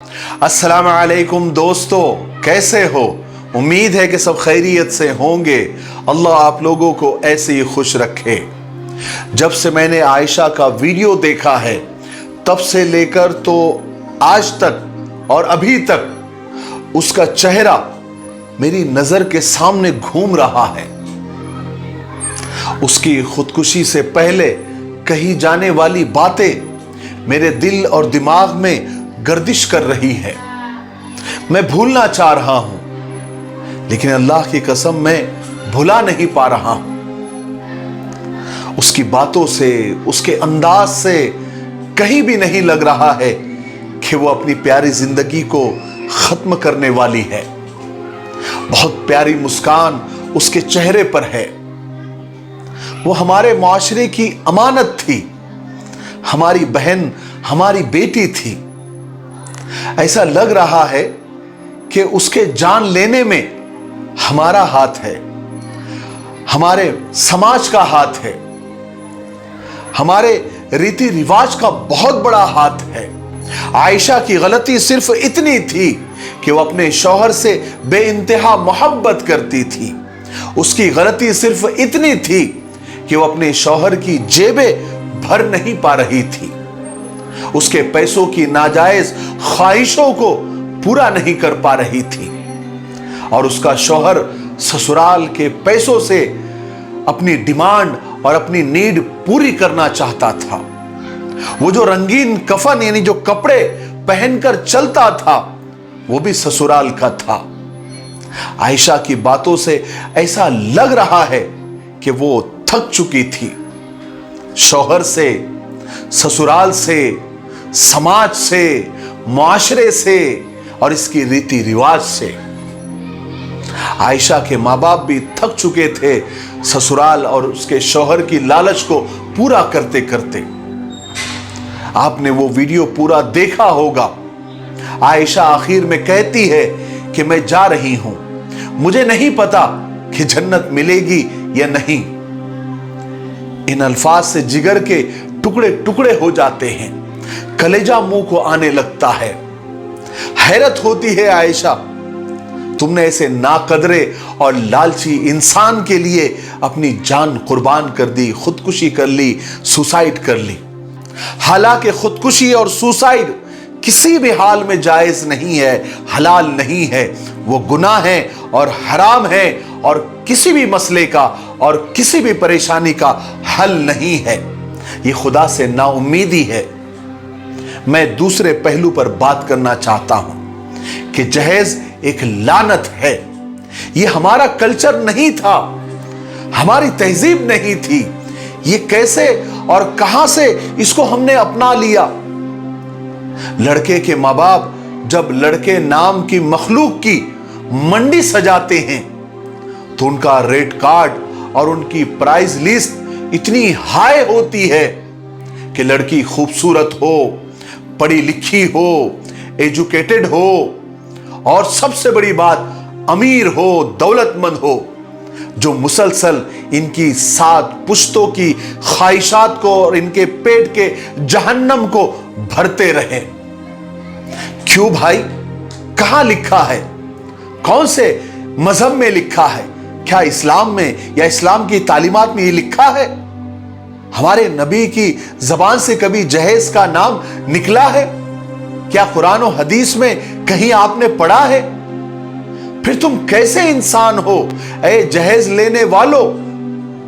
अस्सलाम वालेकुम दोस्तों, कैसे हो? उम्मीद है कि सब खैरियत से होंगे। अल्लाह आप लोगों को ऐसे ही खुश रखे। जब से मैंने आयशा का वीडियो देखा है तब से लेकर तो आज तक और अभी तक उसका चेहरा मेरी नजर के सामने घूम रहा है। उसकी खुदकुशी से पहले कही जाने वाली बातें मेरे दिल और दिमाग में गर्दिश कर रही है। मैं भूलना चाह रहा हूं, लेकिन अल्लाह की कसम मैं भुला नहीं पा रहा हूं। उसकी बातों से, उसके अंदाज से कहीं भी नहीं लग रहा है कि वो अपनी प्यारी जिंदगी को खत्म करने वाली है। बहुत प्यारी मुस्कान उसके चेहरे पर है। वो हमारे माशरे की अमानत थी, हमारी बहन, हमारी बेटी थी। ऐसा लग रहा है कि उसके जान लेने में हमारा हाथ है, हमारे समाज का हाथ है, हमारे रीति रिवाज का बहुत बड़ा हाथ है। आयशा की गलती सिर्फ इतनी थी कि वो अपने शौहर से बेइंतहा मोहब्बत करती थी। उसकी गलती सिर्फ इतनी थी कि वो अपने शौहर की जेबें भर नहीं पा रही थी, उसके पैसों की नाजायज ख्वाहिशों को पूरा नहीं कर पा रही थी, और उसका शौहर ससुराल के पैसों से अपनी डिमांड और अपनी नीड पूरी करना चाहता था। वो जो रंगीन कफन यानी जो कपड़े पहनकर चलता था वो भी ससुराल का था। आयशा की बातों से ऐसा लग रहा है कि वो थक चुकी थी, शौहर से, ससुराल से, समाज से, मुआशरे से और इसकी रीति रिवाज से। आयशा के माँ बाप भी थक चुके थे ससुराल और उसके शौहर की लालच को पूरा करते करते। आपने वो वीडियो पूरा देखा होगा। आयशा आखिर में कहती है कि मैं जा रही हूं, मुझे नहीं पता कि जन्नत मिलेगी या नहीं। इन अल्फाज से जिगर के टुकड़े टुकड़े हो जाते हैं, कलेजा मुंह को आने लगता है। हैरत होती है आयशा, तुमने ऐसे नाकदरे और लालची इंसान के लिए अपनी जान कुर्बान कर दी, खुदकुशी कर ली, सुसाइड कर ली। हालांकि खुदकुशी और सुसाइड किसी भी हाल में जायज नहीं है, हलाल नहीं है, वो गुनाह है और हराम है और किसी भी मसले का और किसी भी परेशानी का हल नहीं है। ये खुदा से नाउम्मीदी है। मैं दूसरे पहलू पर बात करना चाहता हूं कि जहेज एक लानत है। ये हमारा कल्चर नहीं था, हमारी तहजीब नहीं थी। ये कैसे और कहां से इसको हमने अपना लिया। लड़के के माँ बाप जब लड़के नाम की मखलूक की मंडी सजाते हैं तो उनका रेट कार्ड और उनकी प्राइस लिस्ट इतनी हाई होती है कि लड़की खूबसूरत हो, पढ़ी लिखी हो, एजुकेटेड हो और सबसे बड़ी बात अमीर हो, दौलतमंद हो, जो मुसलसल इनकी 7 पुश्तों की ख्वाहिशात को और इनके पेट के जहन्नम को भरते रहे। क्यों भाई? कहां लिखा है? कौन से मजहब में लिखा है? क्या इस्लाम में या इस्लाम की तालीमात में ये लिखा है? हमारे नबी की जबान से कभी जहेज का नाम निकला है? क्या कुरान और हदीस में कहीं आपने पढ़ा है? फिर तुम कैसे इंसान हो ऐ जहेज लेने वालों?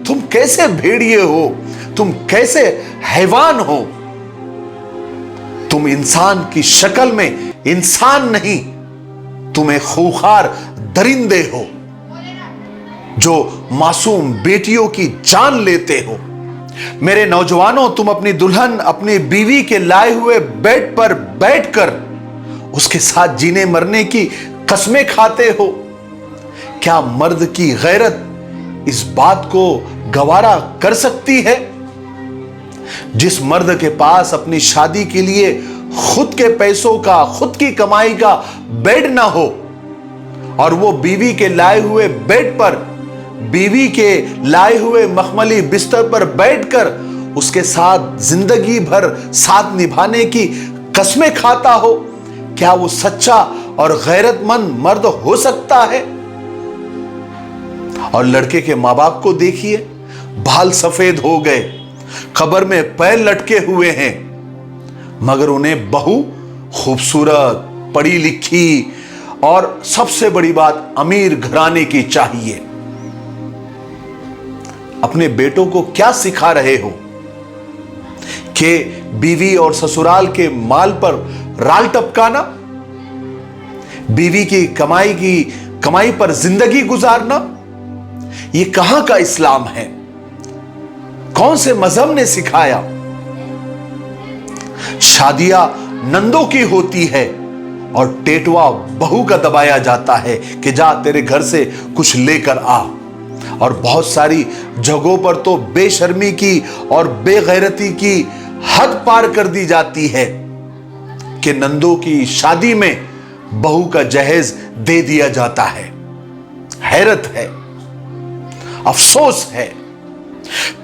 तुम कैसे भेड़िए हो? तुम कैसे हैवान हो? तुम इंसान की शक्ल में इंसान नहीं, तुम एक खूंखार दरिंदे हो जो मासूम बेटियों की जान लेते हो। मेरे नौजवानों, तुम अपनी दुल्हन, अपनी बीवी के लाए हुए बेड पर बैठकर उसके साथ जीने मरने की कसमें खाते हो। क्या मर्द की गैरत इस बात को गवारा कर सकती है? जिस मर्द के पास अपनी शादी के लिए खुद के पैसों का, खुद की कमाई का बेड ना हो और वो बीवी के लाए हुए बेड पर, बीवी के लाए हुए मखमली बिस्तर पर बैठकर उसके साथ जिंदगी भर साथ निभाने की कसमें खाता हो, क्या वो सच्चा और गैरतमंद मर्द हो सकता है? और लड़के के मां बाप को देखिए, बाल सफेद हो गए, कब्र में पैर लटके हुए हैं, मगर उन्हें बहू खूबसूरत, पढ़ी लिखी और सबसे बड़ी बात अमीर घराने की चाहिए। अपने बेटों को क्या सिखा रहे हो कि बीवी और ससुराल के माल पर राल टपकाना, बीवी की कमाई पर जिंदगी गुजारना? ये कहां का इस्लाम है? कौन से मजहब ने सिखाया? शादियां नंदों की होती है और टेटवा बहू का दबाया जाता है कि जा तेरे घर से कुछ लेकर आ। और बहुत सारी जगहों पर तो बेशर्मी की और बेगैरती की हद पार कर दी जाती है कि नंदों की शादी में बहू का जहेज दे दिया जाता है। हैरत है, अफसोस है।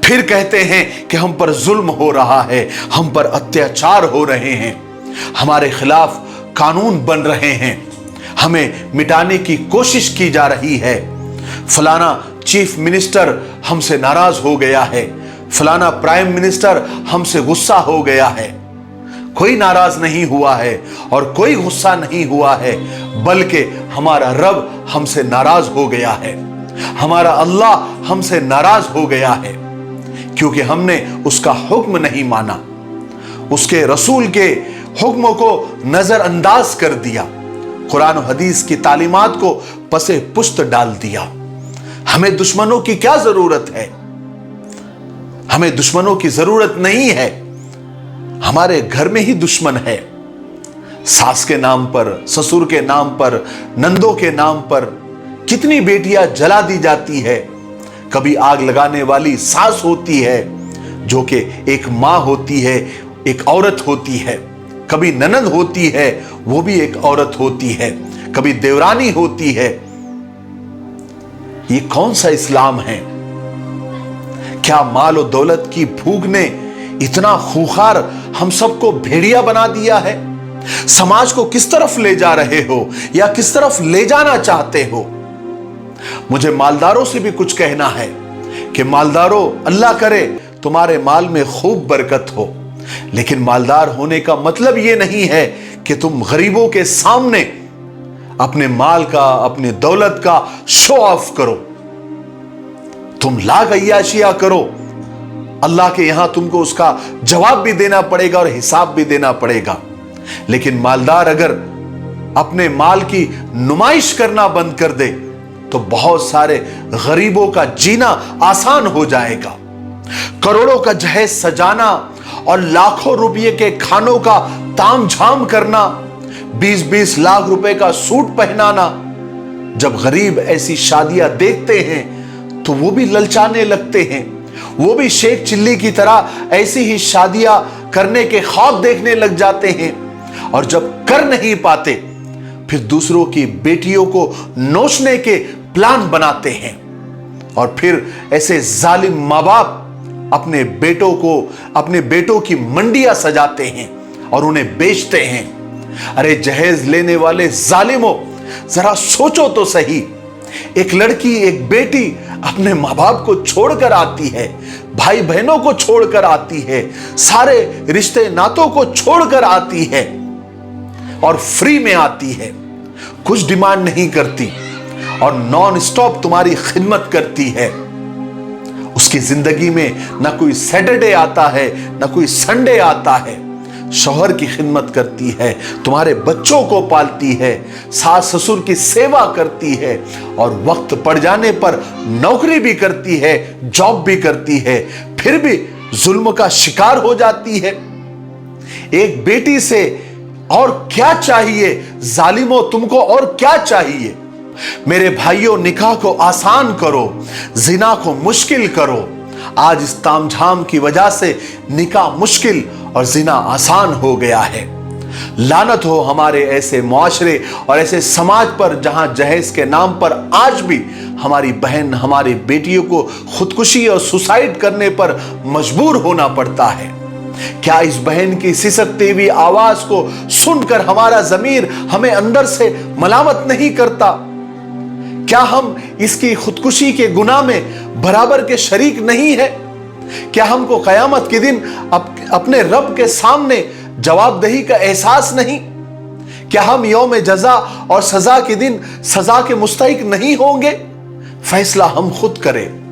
फिर कहते हैं कि हम पर जुल्म हो रहा है, हम पर अत्याचार हो रहे हैं, हमारे खिलाफ कानून बन रहे हैं, हमें मिटाने की कोशिश की जा रही है। फलाना चीफ मिनिस्टर हमसे नाराज हो गया है, फलाना प्राइम मिनिस्टर हमसे गुस्सा हो गया है। कोई नाराज नहीं हुआ है और कोई गुस्सा नहीं हुआ है, बल्कि हमारा रब हमसे नाराज हो गया है, हमारा अल्लाह हमसे नाराज हो गया है, क्योंकि हमने उसका हुक्म नहीं माना, उसके रसूल के हुक्म को नजरअंदाज कर दिया, कुरान और हदीस की तालीमात को पसे पुश्त डाल दिया। हमें दुश्मनों की क्या जरूरत है? हमें दुश्मनों की जरूरत नहीं है। हमारे घर में ही दुश्मन है। सास के नाम पर, ससुर के नाम पर, नंदों के नाम पर कितनी बेटियां जला दी जाती है। कभी आग लगाने वाली सास होती है जो कि एक मां होती है, एक औरत होती है। कभी ननद होती है, वो भी एक औरत होती है। कभी देवरानी होती है। ये कौन सा इस्लाम है? क्या माल और दौलत की भूख ने इतना खूंखार हम सबको भेड़िया बना दिया है? समाज को किस तरफ ले जा रहे हो या किस तरफ ले जाना चाहते हो? मुझे मालदारों से भी कुछ कहना है कि मालदारों, अल्लाह करे तुम्हारे माल में खूब बरकत हो, लेकिन मालदार होने का मतलब यह नहीं है कि तुम गरीबों के सामने अपने माल का, अपनी दौलत का शो ऑफ करो, तुम लाख अय्याशियां करो। अल्लाह के यहां तुमको उसका जवाब भी देना पड़ेगा और हिसाब भी देना पड़ेगा। लेकिन मालदार अगर अपने माल की नुमाइश करना बंद कर दे तो बहुत सारे गरीबों का जीना आसान हो जाएगा। करोड़ों का जहेज सजाना और लाखों रुपये के खानों का तामझाम करना, 20-20 लाख रुपए का सूट पहनाना, जब गरीब ऐसी शादियां देखते हैं तो वो भी ललचाने लगते हैं। वो भी शेख चिल्ली की तरह ऐसी ही शादियां करने के ख्वाब देखने लग जाते हैं, और जब कर नहीं पाते फिर दूसरों की बेटियों को नोचने के प्लान बनाते हैं। और फिर ऐसे जालिम माँ बाप अपने बेटों की मंडियां सजाते हैं और उन्हें बेचते हैं। अरे जहेज लेने वाले जालिमों, जरा सोचो तो सही। एक लड़की, एक बेटी अपने माँ बाप को छोड़कर आती है, भाई बहनों को छोड़कर आती है, सारे रिश्ते नातों को छोड़कर आती है और फ्री में आती है, कुछ डिमांड नहीं करती और नॉन स्टॉप तुम्हारी खिदमत करती है। उसकी जिंदगी में ना कोई सैटरडे आता है, ना कोई संडे आता है। शौहर की खिदमत करती है, तुम्हारे बच्चों को पालती है, सास ससुर की सेवा करती है, और वक्त पड़ जाने पर नौकरी भी करती है, जॉब भी करती है, फिर भी जुल्म का शिकार हो जाती है। एक बेटी से और क्या चाहिए जालिमों, तुमको और क्या चाहिए? मेरे भाइयों, निकाह को आसान करो, जिना को मुश्किल करो। आज इस तामझाम की वजह से निकाह मुश्किल और जिना आसान हो गया है। लानत हो हमारे ऐसे मुआशरे और ऐसे समाज पर जहां जहेज के नाम पर आज भी हमारी बहन, हमारी बेटियों को खुदकुशी और सुसाइड करने पर मजबूर होना पड़ता है। क्या इस बहन की सिसकती हुई आवाज को सुनकर हमारा ज़मीर हमें अंदर से मलामत नहीं करता? क्या हम इसकी खुदकुशी के गुनाह में बराबर के शरीक नहीं है? क्या हमको क़यामत के दिन अपने रब के सामने जवाबदेही का एहसास नहीं? क्या हम यौम जज़ा और सजा के दिन सजा के मुस्तहिक नहीं होंगे? फैसला हम खुद करें।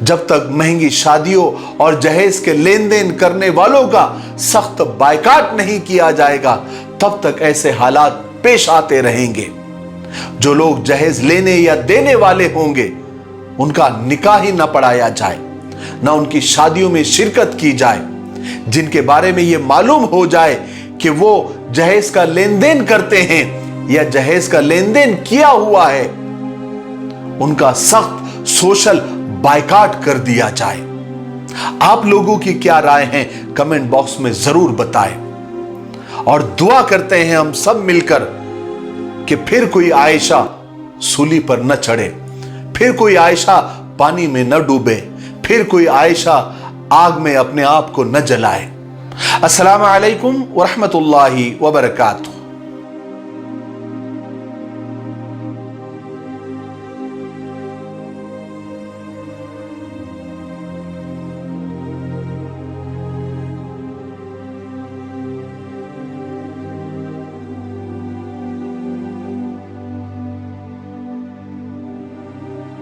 जब तक महंगी शादियों और जहेज के लेन देन करने वालों का सख्त बायकाट नहीं किया जाएगा, तब तक ऐसे हालात पेश आते रहेंगे। जो लोग जहेज लेने या देने वाले होंगे, उनका निकाह ही न पढ़ाया जाए, न उनकी शादियों में शिरकत की जाए। जिनके बारे में यह मालूम हो जाए कि वो जहेज का लेन देन करते हैं या जहेज का लेन देन किया हुआ है, उनका सख्त सोशल बायकाट कर दिया जाए। आप लोगों की क्या राय है कमेंट बॉक्स में जरूर बताएं। और दुआ करते हैं हम सब मिलकर कि फिर कोई आयशा सूली पर न चढ़े, फिर कोई आयशा पानी में न डूबे, फिर कोई आयशा आग में अपने आप को न जलाए। अस्सलामु अलैकुम व रहमतुल्लाहि व बरकातुहू।